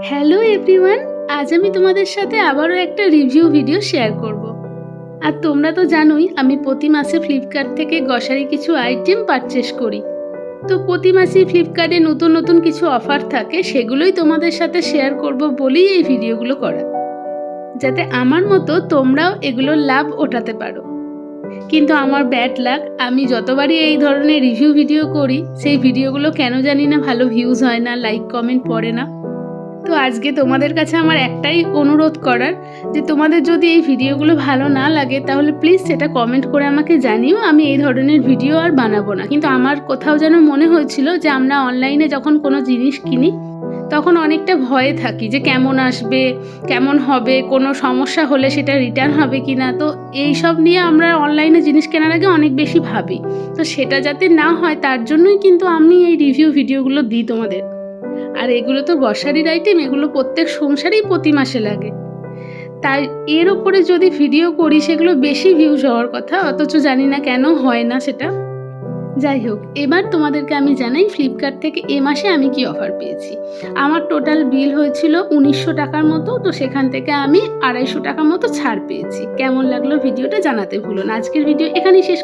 Hello everyone, আজ আমি তোমাদের সাথে আবারও একটা রিভিউ ভিডিও শেয়ার করব। আর তোমরা তো জানোই আমি প্রতি মাসে ফ্লিপকার্ট থেকে গ্রসারি কিছু আইটেম পারচেস করি। তো প্রতি মাসেই ফ্লিপকার্টে নতুন নতুন কিছু অফার থাকে, সেগুলোই তোমাদের সাথে শেয়ার করব বলেই এই ভিডিওগুলো করা, যাতে আমার মতো তোমরাও এগুলোর লাভ ওঠাতে পারো। কিন্তু আমার ব্যাড লাক, আমি যতবারই এই ধরনের রিভিউ ভিডিও করি সেই ভিডিওগুলো কেন জানি না ভালো ভিউজ হয় না, লাইক কমেন্ট পড়ে না। তো আজকে তোমাদের কাছে আমার একটাই অনুরোধ করার, যে তোমাদের যদি এই ভিডিওগুলো ভালো না লাগে তাহলে প্লিজ সেটা কমেন্ট করে আমাকে জানিও, আমি এই ধরনের ভিডিও আর বানাবো না। কিন্তু আমার কোথাও যেন মনে হয়েছিল যে আমরা অনলাইনে যখন কোনো জিনিস কিনি তখন অনেকটা ভয়ে থাকি যে কেমন আসবে, কেমন হবে, কোনো সমস্যা হলে সেটা রিটার্ন হবে কি না। তো এই সব নিয়ে আমরা অনলাইনে জিনিস কেনার আগে অনেক বেশি ভাবি। তো সেটা যাতে না হয় তার জন্যই কিন্তু আমি এই রিভিউ ভিডিওগুলো দিই তোমাদের। আর এগুলো তো গ্রসারির আইটেম, এগুলো প্রত্যেক সংসারেই প্রতি মাসে লাগে। তাই এর ওপরে যদি ভিডিও করি সেগুলো বেশি ভিউজ হওয়ার কথা, অথচ জানি না কেন হয় না সেটা। যাই হোক, এবার তোমাদেরকে আমি জানাই ফ্লিপকার্ট থেকে এ মাসে আমি কি অফার পেয়েছি। আমার টোটাল বিল হয়েছিল 1900 টাকার মতো, তো সেখান থেকে আমি 250 টাকা মতো ছাড় পেয়েছি। কেমন লাগলো ভিডিওটা জানাতে ভুলো না। আজকের ভিডিও এখানেই শেষ